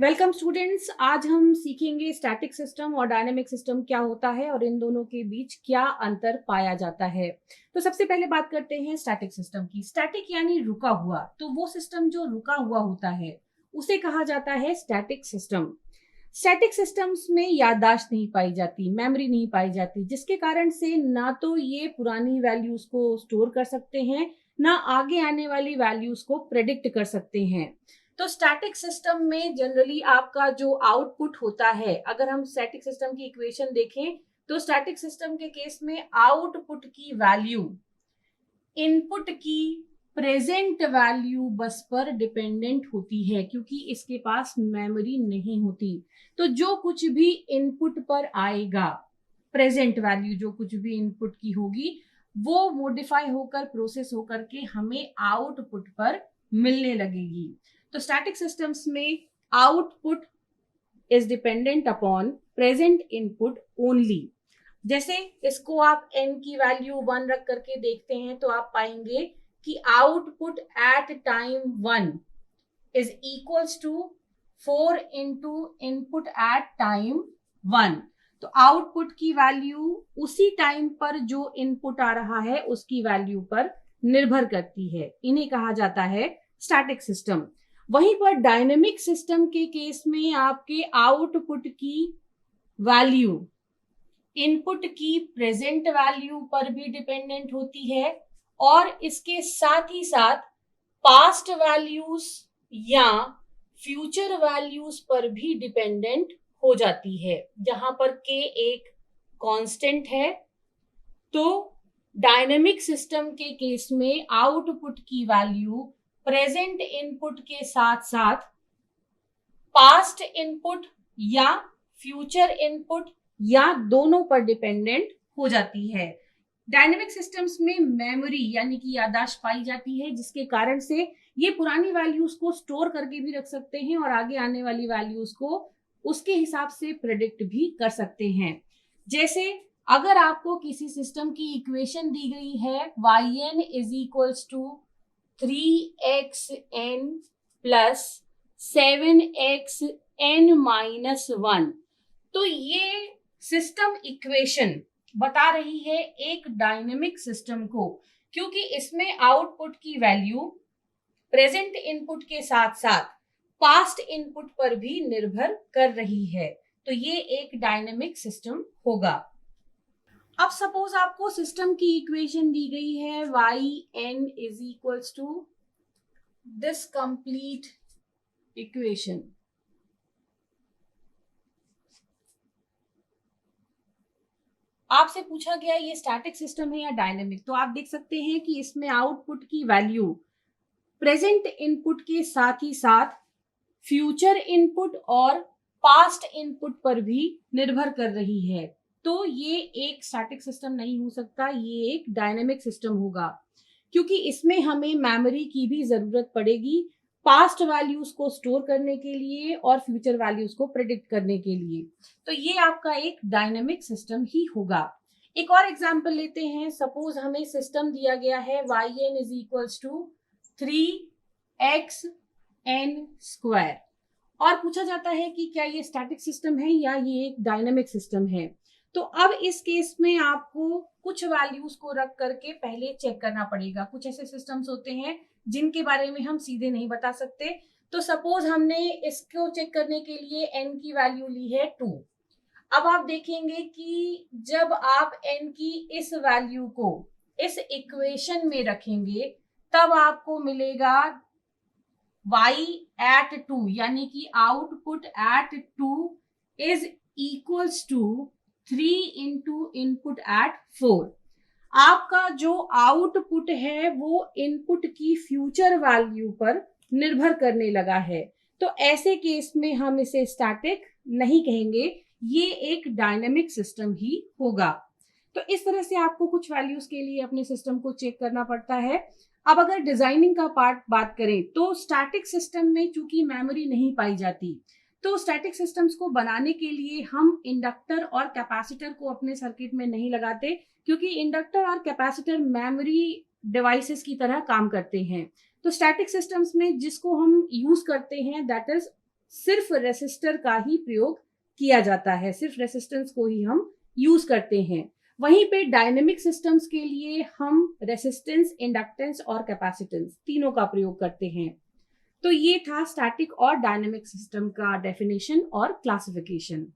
Welcome students. आज हम सीखेंगे स्टैटिक सिस्टम और डायनेमिक सिस्टम क्या होता है और इन दोनों के बीच क्या अंतर पाया जाता है। तो सबसे पहले बात करते हैं स्टैटिक सिस्टम की। स्टैटिक यानी रुका हुआ, तो वो सिस्टम जो रुका हुआ होता है उसे कहा जाता है स्टैटिक सिस्टम। स्टैटिक सिस्टम्स में याददाश्त नहीं पाई जाती, मेमोरी नहीं पाई जाती, जिसके कारण से ना तो ये पुरानी वैल्यूज को स्टोर कर सकते हैं, ना आगे आने वाली वैल्यूज को प्रेडिक्ट कर सकते हैं। तो स्टैटिक सिस्टम में जनरली आपका जो आउटपुट होता है, अगर हम स्टैटिक सिस्टम की इक्वेशन देखें तो स्टैटिक सिस्टम के केस में आउटपुट की वैल्यू इनपुट की प्रेजेंट वैल्यू बस पर डिपेंडेंट होती है, क्योंकि इसके पास मेमोरी नहीं होती। तो जो कुछ भी इनपुट पर आएगा, प्रेजेंट वैल्यू जो कुछ भी इनपुट की होगी, वो मॉडिफाई होकर प्रोसेस होकर के हमें आउटपुट पर मिलने लगेगी। तो स्टैटिक सिस्टम्स में output is dependent upon present input only. जैसे इसको आप n की वैल्यू 1 रख करके देखते हैं तो आप पाएंगे कि output at time 1 is equals to 4 into input at time 1। तो आउटपुट की वैल्यू उसी टाइम पर जो इनपुट आ रहा है उसकी वैल्यू पर निर्भर करती है। इन्हें कहा जाता है स्टैटिक सिस्टम। वहीं पर डायनेमिक सिस्टम के केस में आपके आउटपुट की वैल्यू इनपुट की प्रेजेंट वैल्यू पर भी डिपेंडेंट होती है और इसके साथ ही साथ पास्ट वैल्यूज या फ्यूचर वैल्यूज पर भी डिपेंडेंट हो जाती है, जहां पर के एक कांस्टेंट है। तो डायनेमिक सिस्टम के केस में आउटपुट की वैल्यू प्रेजेंट इनपुट के साथ साथ पास्ट इनपुट या फ्यूचर इनपुट या दोनों पर डिपेंडेंट हो जाती है। डायनेमिक सिस्टम्स में मेमोरी यानी कि याददाश्त पाई जाती है, जिसके कारण से ये पुरानी वैल्यूज को स्टोर करके भी रख सकते हैं और आगे आने वाली वैल्यूज को उसके हिसाब से प्रेडिक्ट भी कर सकते हैं। जैसे अगर आपको किसी सिस्टम की इक्वेशन दी गई है yn is equals to 3xn plus 7xn minus 1, तो ये सिस्टम इक्वेशन बता रही है एक डायनेमिक सिस्टम को, क्योंकि इसमें आउटपुट की वैल्यू प्रेजेंट इनपुट के साथ साथ पास्ट इनपुट पर भी निर्भर कर रही है। तो ये एक डायनेमिक सिस्टम होगा। अब सपोज आपको सिस्टम की इक्वेशन दी गई है yn is equals to this complete equation. आपसे पूछा गया ये स्टैटिक सिस्टम है या डायनेमिक, तो आप देख सकते हैं कि इसमें आउटपुट की वैल्यू प्रेजेंट इनपुट के साथ ही साथ फ्यूचर इनपुट और पास्ट इनपुट पर भी निर्भर कर रही है। तो ये एक स्टैटिक सिस्टम नहीं हो सकता, ये एक डायनेमिक सिस्टम होगा, क्योंकि इसमें हमें मेमोरी की भी जरूरत पड़ेगी पास्ट वैल्यूज को स्टोर करने के लिए और फ्यूचर वैल्यूज को प्रेडिक्ट करने के लिए। तो ये आपका एक डायनेमिक सिस्टम ही होगा। एक और एग्जांपल लेते हैं। सपोज हमें सिस्टम दिया गया है yn is equals to 3xn square और पूछा जाता है कि क्या ये स्टैटिक सिस्टम है या ये एक डायनेमिक सिस्टम है। तो अब इस केस में आपको कुछ वैल्यूज को रख करके पहले चेक करना पड़ेगा। कुछ ऐसे सिस्टम्स होते हैं जिनके बारे में हम सीधे नहीं बता सकते। तो सपोज हमने इसको चेक करने के लिए n की वैल्यू ली है 2। अब आप देखेंगे कि जब आप n की इस वैल्यू को इस इक्वेशन में रखेंगे तब आपको मिलेगा y एट 2, यानी कि output at 2 is equals to 3 into input at 4। आपका जो आउटपुट है वो इनपुट की फ्यूचर वैल्यू पर निर्भर करने लगा है। तो ऐसे केस में हम इसे स्टैटिक नहीं कहेंगे, ये एक डायनेमिक सिस्टम ही होगा। तो इस तरह से आपको कुछ वैल्यूज के लिए अपने सिस्टम को चेक करना पड़ता है। अब अगर डिजाइनिंग का पार्ट बात करें तो स्टैटिक सिस्टम में चूंकि मेमोरी नहीं पाई जाती, तो स्टैटिक सिस्टम्स को बनाने के लिए हम इंडक्टर और कैपेसिटर को अपने सर्किट में नहीं लगाते, क्योंकि इंडक्टर और कैपेसिटर मेमोरी डिवाइसेस की तरह काम करते हैं। तो स्टैटिक सिस्टम्स में जिसको हम यूज करते हैं दैट इज सिर्फ रेसिस्टर का ही प्रयोग किया जाता है, सिर्फ रेसिस्टेंस को ही हम यूज करते हैं। वहीं पे डायनेमिक सिस्टम्स के लिए हम रेसिस्टेंस, इंडक्टेंस और कैपेसिटेंस तीनों का प्रयोग करते हैं। तो ये था स्टैटिक और डायनेमिक सिस्टम का डेफिनेशन और क्लासिफिकेशन।